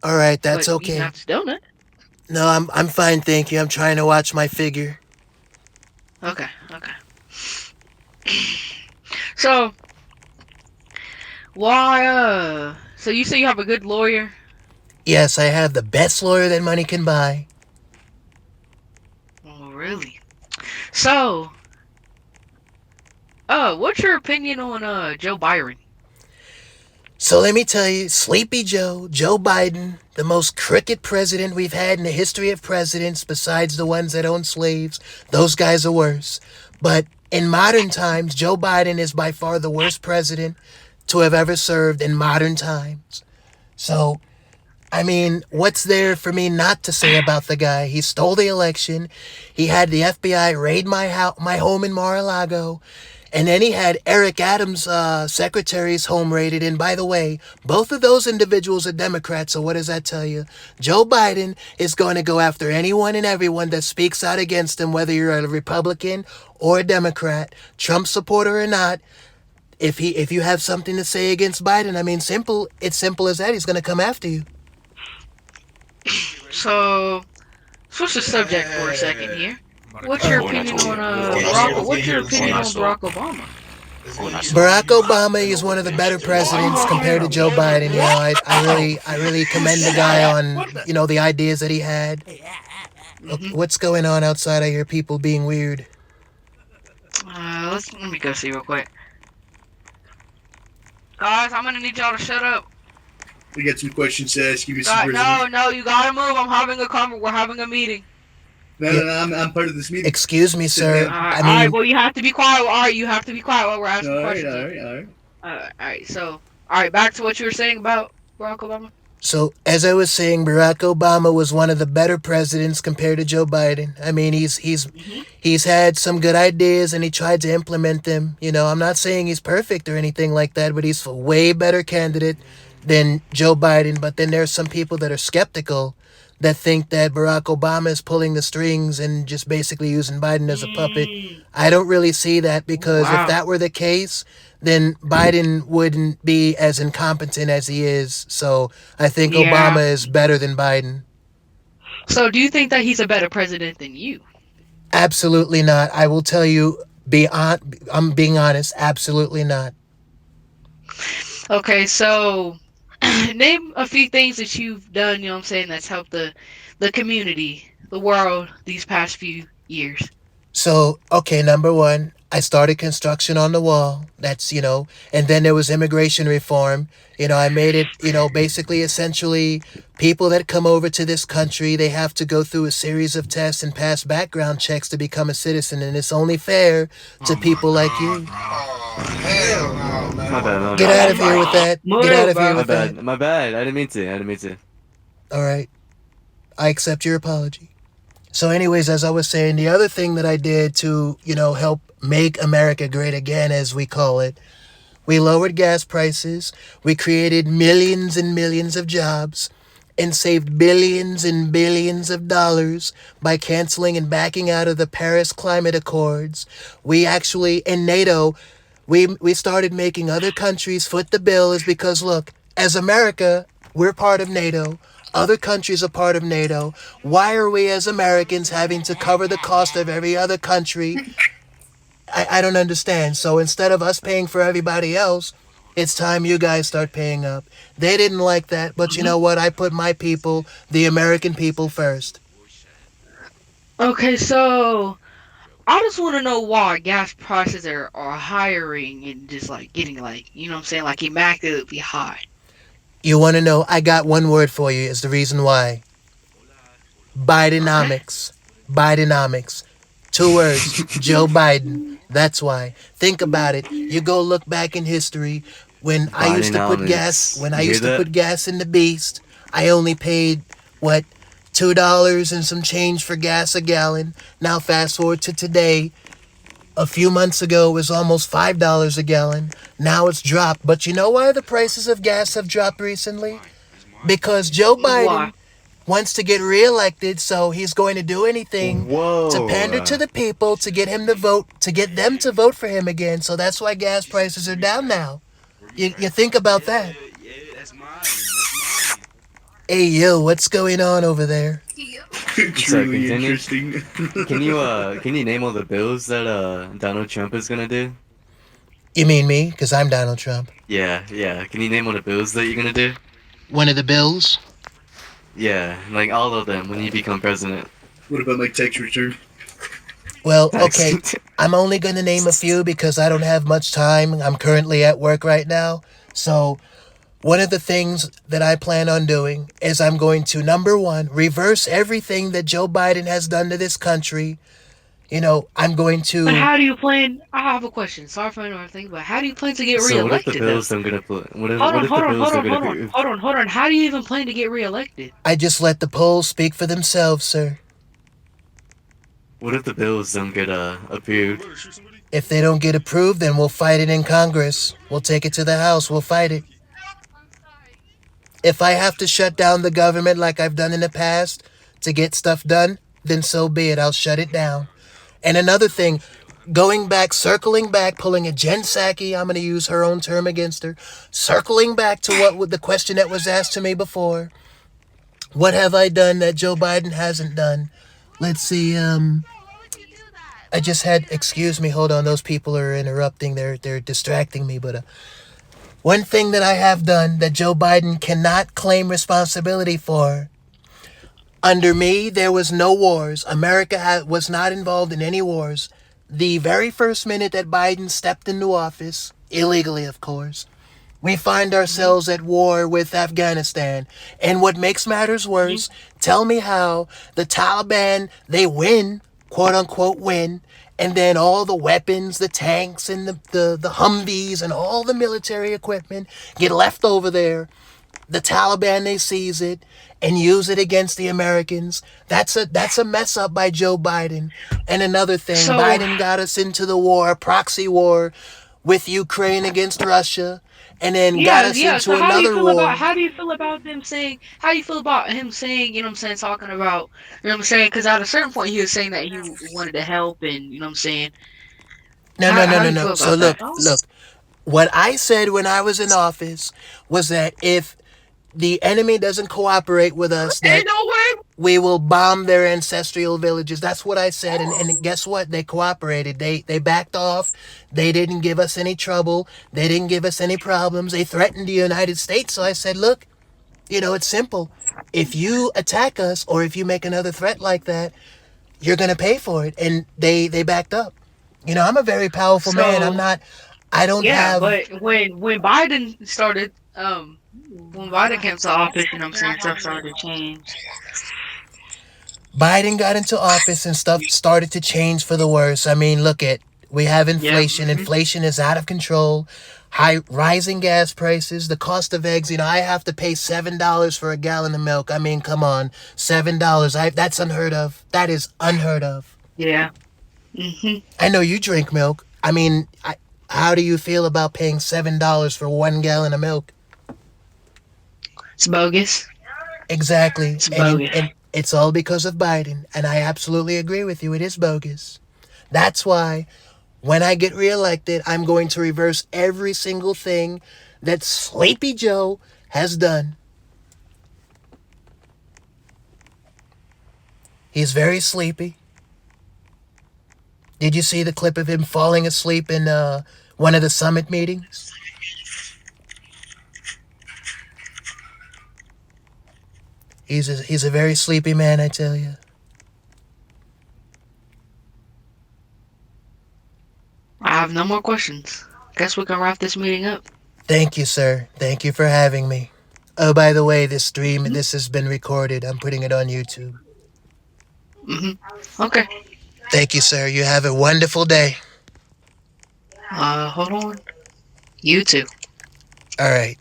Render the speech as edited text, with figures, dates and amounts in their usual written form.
All right, that's but you can okay. have this donut. No, I'm fine, thank you. I'm trying to watch my figure. Okay, okay. So why? So you say you have a good lawyer? Yes, I have the best lawyer that money can buy. Oh, really? So, what's your opinion on Joe Byron? So let me tell you, Sleepy Joe, Joe Biden, the most crooked president we've had in the history of presidents, besides the ones that own slaves, those guys are worse. But in modern times, Joe Biden is by far the worst president to have ever served in modern times. So, I mean, what's there for me not to say about the guy? He stole the election. He had the FBI raid my home in Mar-a-Lago. And then he had Eric Adams' secretary's home raided. And by the way, both of those individuals are Democrats. So what does that tell you? Joe Biden is going to go after anyone and everyone that speaks out against him, whether you're a Republican or a Democrat, Trump supporter or not. If you have something to say against Biden, I mean, it's simple as that. He's going to come after you. So, switch the subject for a second here. What's your opinion on What's your opinion on Barack Obama? Barack Obama is one of the better presidents compared to Joe Biden. You know, I really commend the guy on, the ideas that he had. Hmm. What's going on outside? I hear people being weird. Let me go see real quick, guys. I'm gonna need y'all to shut up. We got some questions to ask you, Mr. God, President. no, no, you gotta move. I'm having a We're having a meeting. No, Yeah, no, no, I'm part of this meeting. excuse me, Sit sir. down. I All right. mean, Well, you have to be quiet. All right, you have to be quiet while we're All asking right, questions. all Then. right, all right. All right. So, all right. Back to what you were saying about Barack Obama. so as I was saying, Barack Obama was one of the better presidents compared to Joe Biden. I mean, Hmm. he's had some good ideas and he tried to implement them. You know, I'm not saying he's perfect or anything like that, but he's a way better candidate than Joe Biden. But then there's some people that are skeptical that think that Barack Obama is pulling the strings and just basically using Biden as a puppet. Mm. I don't really see that because if Wow. that were the case, then Biden wouldn't be as incompetent as he is. So I think Yeah. Obama is better than Biden. So, do you think that he's a better president than you? Absolutely not. I will tell you, I'm being honest, absolutely not. Okay. So, name a few things that you've done. You know what I'm saying? That's helped the community, the world, these past few years. So, okay, number one, I started construction on the wall. And then there was immigration reform. I made it, basically, essentially, people that come over to this country, they have to go through a series of tests and pass background checks to become a citizen. And it's only fair to people like you. Hell no, My bad, man. my Get bad. out of here with that. Get out Move, of here bro. My with that. bad, my bad. I didn't mean to. I didn't mean to. All right. I accept your apology. So, anyways, as I was saying, the other thing that I did to, help make America great again, as we call it, we lowered gas prices, we created millions and millions of jobs, and saved billions and billions of dollars by canceling and backing out of the Paris Climate Accords. We actually, in NATO, we started making other countries foot the bill is because, look, as America, we're part of NATO. Other countries are part of NATO. Why are we as Americans having to cover the cost of every other country? I don't understand. So instead of us paying for everybody else, it's time you guys start paying up. They didn't like that, but you Hmm. know what? I put my people, the American people, first. Okay, so I just want to know why gas prices are hiring and just like getting like you know what I'm saying like immaculately high. You want to know? I got one word for you is the reason why. Okay. Bidenomics. Bidenomics. Two words. Joe Biden. That's why. Think about it. You go look back in history when I used to put gas Bidenomics. when I You hear used to that? put gas in the beast, I only paid what $2 and some change for gas a gallon. Now fast forward to today. A few months ago it was almost $5 a gallon. Now it's dropped. But you know why the prices of gas have dropped recently? Because Joe Why? Biden wants to get reelected, so he's going to do anything to pander to Whoa. the people to get him to vote, to get them to vote for him again. So that's why gas prices are down now. You think about that. Hey, yo, what's going on over there? Truly continue. interesting. Can you name all the bills that Donald Trump is gonna do? You mean me? Because I'm Donald Trump. Yeah. Can you name all the bills that you're gonna do? One of the bills? Yeah, like all of them when you become president. What about my tax return? Well, Tax. okay. I'm only going to name a few because I don't have much time. I'm currently at work right now. So, one of the things that I plan on doing is I'm going to, number one, reverse everything that Joe Biden has done to this country. You know, I'm going But to. how do you plan? I have a question. Sorry for another thing, but how do you plan to get So what if the reelected though? bills don't get approved? Hold What on, if hold the on, bills hold don't on, get hold on, approved? hold on. How do you even plan to get reelected? I just let the polls speak for themselves, sir. What if the bills don't get approved? If they don't get approved, then we'll fight it in Congress. We'll take it to the House. We'll fight it. If I have to shut down the government like I've done in the past to get stuff done, then so be it. I'll shut it down. And another thing, going back, circling back, pulling a Jen Psaki, I'm going to use her own term against her, circling back to what the question that was asked to me before. What have I done that Joe Biden hasn't done? Let's see, I just had, excuse me, hold on, those people are interrupting, they're distracting me, but one thing that I have done that Joe Biden cannot claim responsibility for. Under me, there was no wars. America was not involved in any wars. The very first minute that Biden stepped into office, illegally, of course, we find ourselves at war with Afghanistan. And what makes matters worse, tell me how the Taliban, they win, quote unquote win, and then all the weapons, the tanks and the Humvees and all the military equipment get left over there. The Taliban, they seize it and use it against the Americans. That's a mess up by Joe Biden. And another thing, So Biden got us into the war, proxy war with Ukraine against Russia, and then got yeah, us yeah. into So another war. how do you feel about them saying? How do you feel about him saying? You know what I'm saying? Talking about. You know what I'm saying? Because at a certain point, he was saying that he wanted to help, and you know what I'm saying. No, no, no, How do no, you no. feel So about that? look. What I said when I was in office was that if the enemy doesn't cooperate with us, that Ain't no way. we will bomb their ancestral villages. That's what I said. And guess what? They cooperated. They backed off. They didn't give us any trouble. They didn't give us any problems. They threatened the United States. So I said, look, it's simple. If you attack us or if you make another threat like that, you're going to pay for it. And they backed up. I'm a very powerful man. So I don't yeah, have. but when Biden started, when Biden came to office, you know what I'm saying, stuff started to change. Biden got into office and stuff started to change for the worse. I mean, look at we have Yep. inflation. Inflation is out of control. High rising gas prices, the cost of eggs. I have to pay $7 for a gallon of milk. I mean, come on, $7. That's unheard of. That is unheard of. Yeah. I know you drink milk. I mean, how do you feel about paying $7 for 1 gallon of milk? It's bogus. Exactly, It's and bogus. and it's all because of Biden. And I absolutely agree with you. It is bogus. That's why when I get reelected, I'm going to reverse every single thing that Sleepy Joe has done. He's very sleepy. Did you see the clip of him falling asleep in one of the summit meetings? He's a very sleepy man, I tell you. I have no more questions. Guess we can wrap this meeting up. Thank you, sir. Thank you for having me. Oh, by the way, this has been recorded. I'm putting it on YouTube. Okay. Thank you, sir. You have a wonderful day. Hold on. You too. All right.